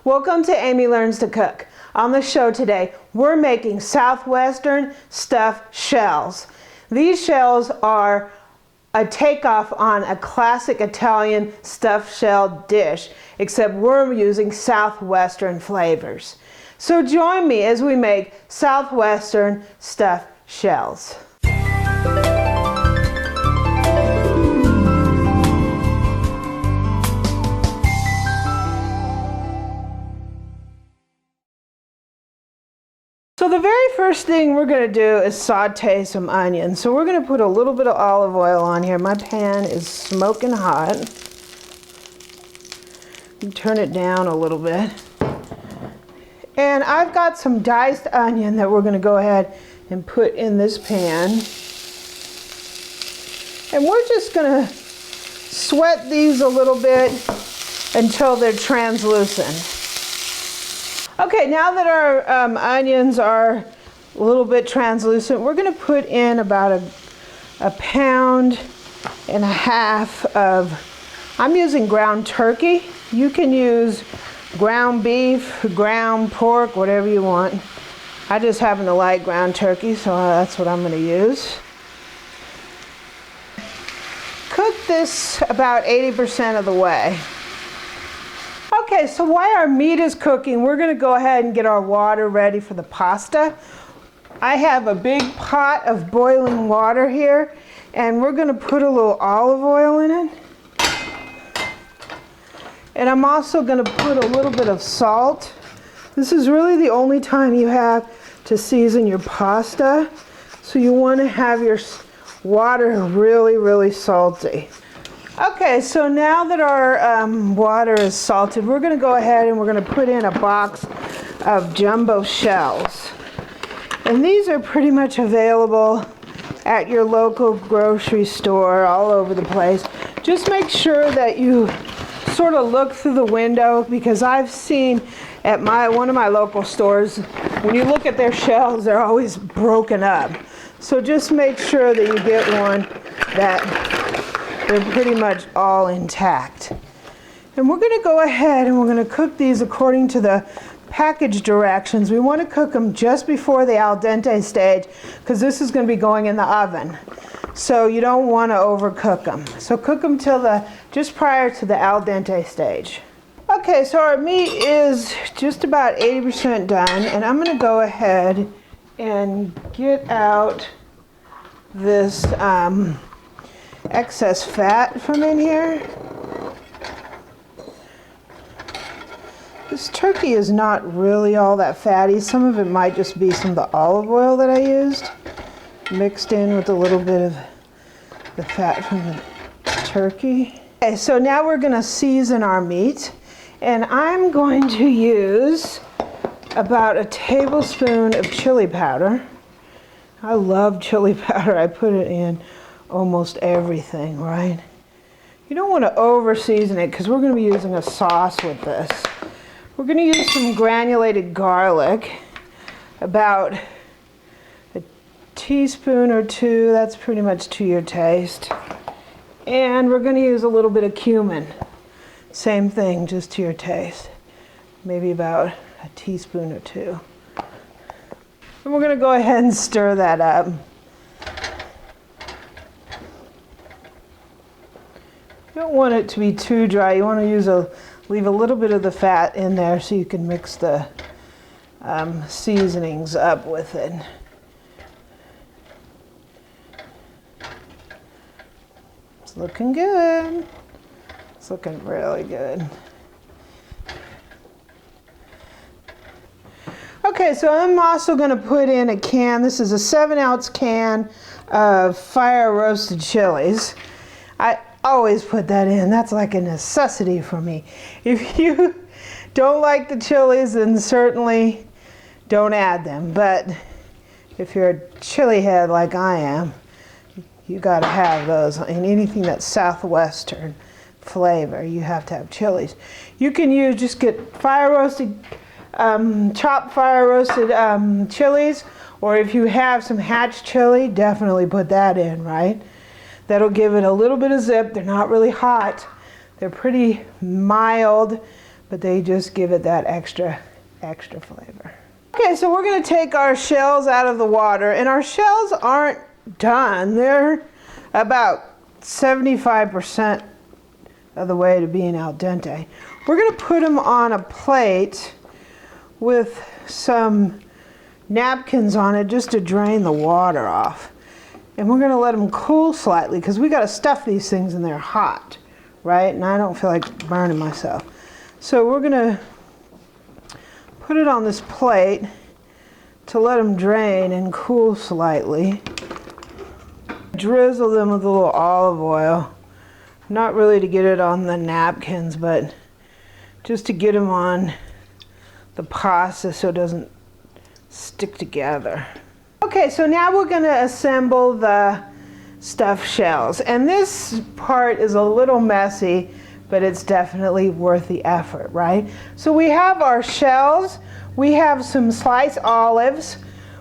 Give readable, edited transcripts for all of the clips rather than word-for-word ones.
Welcome to Amy Learns to Cook. On the show today, we're making Southwestern stuffed shells. These shells are a takeoff on a classic Italian stuffed shell dish, except we're using Southwestern flavors. So join me as we make Southwestern stuffed shells. So the very first thing we're going to do is saute some onions. So we're going to put a little bit of olive oil on here. My pan is smoking hot. Turn it down a little bit. And I've got some diced onion that we're going to go ahead and put in this pan. And we're just going to sweat these a little bit until they're translucent. Okay, now that our onions are a little bit translucent, we're going to put in about a pound and a half of, I'm using ground turkey. You can use ground beef, ground pork, whatever you want. I just happen to like ground turkey, so that's what I'm going to use. Cook this about 80% of the way. Okay, so while our meat is cooking, we're going to go ahead and get our water ready for the pasta. I have a big pot of boiling water here, and we're going to put a little olive oil in it. And I'm also going to put a little bit of salt. This is really the only time you have to season your pasta, so you want to have your water really, really salty. Okay, so now that our water is salted, we're going to go ahead and we're going to put in a box of jumbo shells. And these are pretty much available at your local grocery store all over the place. Just make sure that you sort of look through the window, because I've seen at one of my local stores, when you look at their shells, they're always broken up. So just make sure that you get one that they're pretty much all intact. And we're going to go ahead and we're going to cook these according to the package directions. We want to cook them just before the al dente stage, because this is going to be going in the oven. So you don't want to overcook them. So cook them till just prior to the al dente stage. Okay, so our meat is just about 80% done, and I'm going to go ahead and get out this excess fat from in here. This turkey is not really all that fatty. Some of it might just be some of the olive oil that I used, mixed in with a little bit of the fat from the turkey. Okay, so now we're going to season our meat, and I'm going to use about a tablespoon of chili powder. I love chili powder. I put it in almost everything, right? You don't want to over season it, because we're going to be using a sauce with this. We're going to use some granulated garlic, about a teaspoon or two. That's pretty much to your taste. And we're going to use a little bit of cumin. Same thing, just to your taste. Maybe about a teaspoon or two. And we're going to go ahead and stir that up. You don't want it to be too dry. You want to leave a little bit of the fat in there so you can mix the seasonings up with it. It's looking good. It's looking really good. Okay, so I'm also going to put in a can. This is a 7-ounce can of fire roasted chilies. I always put that in. That's like a necessity for me. If you don't like the chilies, then certainly don't add them. But if you're a chili head like I am, you got to have those. And anything that's Southwestern flavor, you have to have chilies. You can just get fire roasted, chopped fire roasted chilies, or if you have some hatch chili, definitely put that in, right? That'll give it a little bit of zip. They're not really hot. They're pretty mild, but they just give it that extra flavor. Okay, so we're going to take our shells out of the water, and our shells aren't done. They're about 75% of the way to being al dente. We're going to put them on a plate with some napkins on it just to drain the water off. And we're going to let them cool slightly because we got to stuff these things in there hot, right? And I don't feel like burning myself. So we're going to put it on this plate to let them drain and cool slightly. Drizzle them with a little olive oil. Not really to get it on the napkins, but just to get them on the pasta so it doesn't stick together. Okay, so now we're going to assemble the stuffed shells. And this part is a little messy, but it's definitely worth the effort, right? So we have our shells, we have some sliced olives,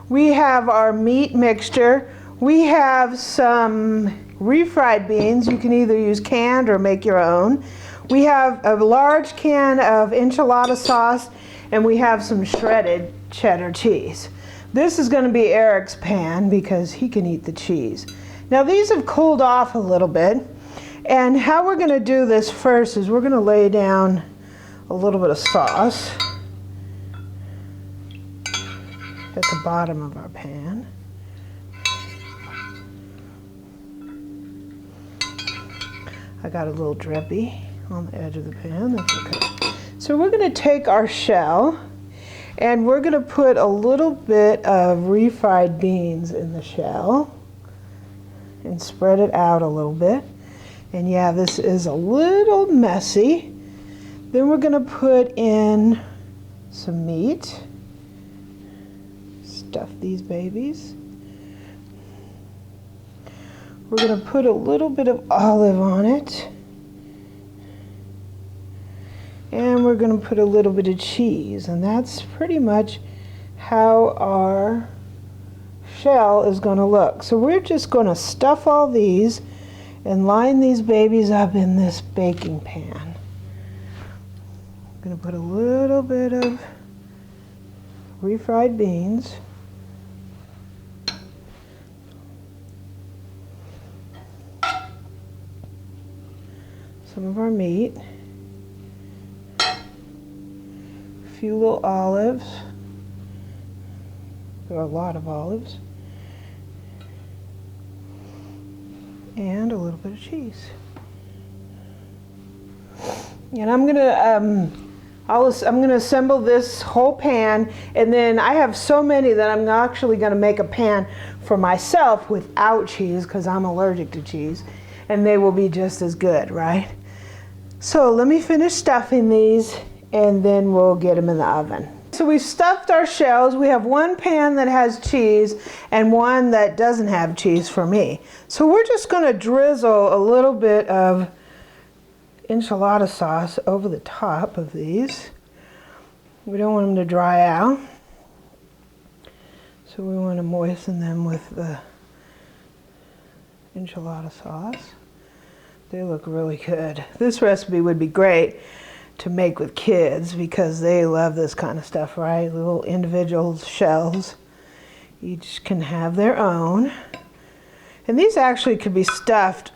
we have our meat mixture, we have some refried beans. You can either use canned or make your own. We have a large can of enchilada sauce, and we have some shredded cheddar cheese. This is going to be Eric's pan because he can eat the cheese. Now these have cooled off a little bit, and how we're going to do this first is we're going to lay down a little bit of sauce at the bottom of our pan. I got a little drippy on the edge of the pan, that's okay. So we're going to take our shell and we're going to put a little bit of refried beans in the shell and spread it out a little bit. And yeah, this is a little messy. Then we're going to put in some meat. Stuff these babies. We're going to put a little bit of olive on it. And we're going to put a little bit of cheese. And that's pretty much how our shell is going to look. So we're just going to stuff all these and line these babies up in this baking pan. I'm going to put a little bit of refried beans. Some of our meat, a few little olives, or a lot of olives, and a little bit of cheese. And I'm gonna assemble this whole pan, and then I have so many that I'm actually gonna make a pan for myself without cheese because I'm allergic to cheese, and they will be just as good, right? So let me finish stuffing these and then we'll get them in the oven. So we've stuffed our shells. We have one pan that has cheese and one that doesn't have cheese for me. So we're just going to drizzle a little bit of enchilada sauce over the top of these. We don't want them to dry out. So we want to moisten them with the enchilada sauce. They look really good. This recipe would be great to make with kids because they love this kind of stuff, right? Little individual shells. Each can have their own. And these actually could be stuffed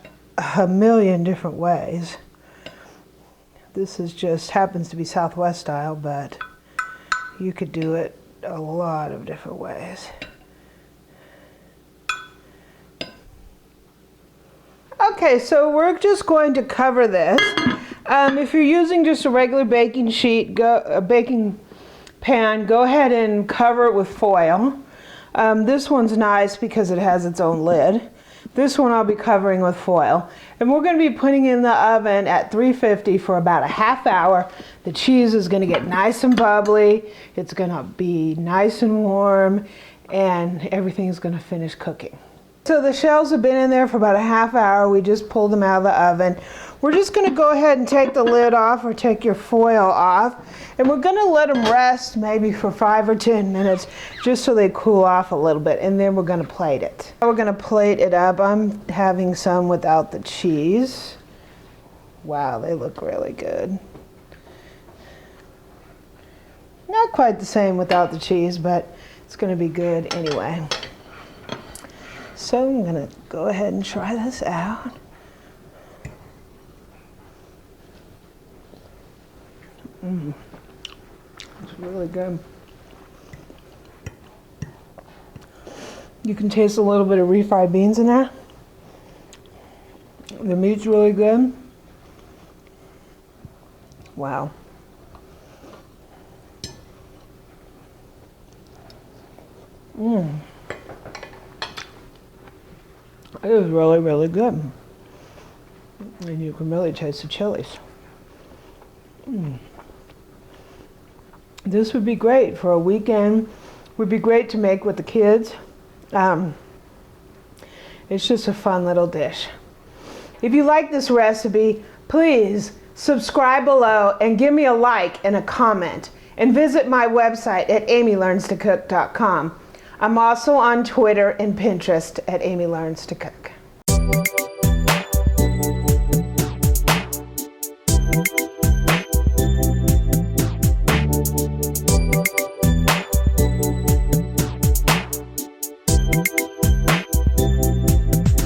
a million different ways. This is just happens to be Southwest style, but you could do it a lot of different ways. Okay, so we're just going to cover this. If you're using just a regular baking sheet, a baking pan, go ahead and cover it with foil. This one's nice because it has its own lid. This one I'll be covering with foil. And we're going to be putting in the oven at 350 for about a half hour. The cheese is going to get nice and bubbly. It's going to be nice and warm, and everything's going to finish cooking. So the shells have been in there for about a half hour. We just pulled them out of the oven. We're just going to go ahead and take the lid off or take your foil off. And we're going to let them rest maybe for 5 or 10 minutes just so they cool off a little bit. And then we're going to plate it. We're going to plate it up. I'm having some without the cheese. Wow, they look really good. quite the same without the cheese, but it's going to be good anyway. So I'm going to go ahead and try this out. It's really good. You can taste a little bit of refried beans in there. The meat's really good. Wow. It is really, really good. And you can really taste the chilies. This would be great for a weekend. Would be great to make with the kids. It's just a fun little dish. If you like this recipe, please subscribe below and give me a like and a comment. And visit my website at amylearnstocook.com. I'm also on Twitter and Pinterest at Amy Learns to Cook.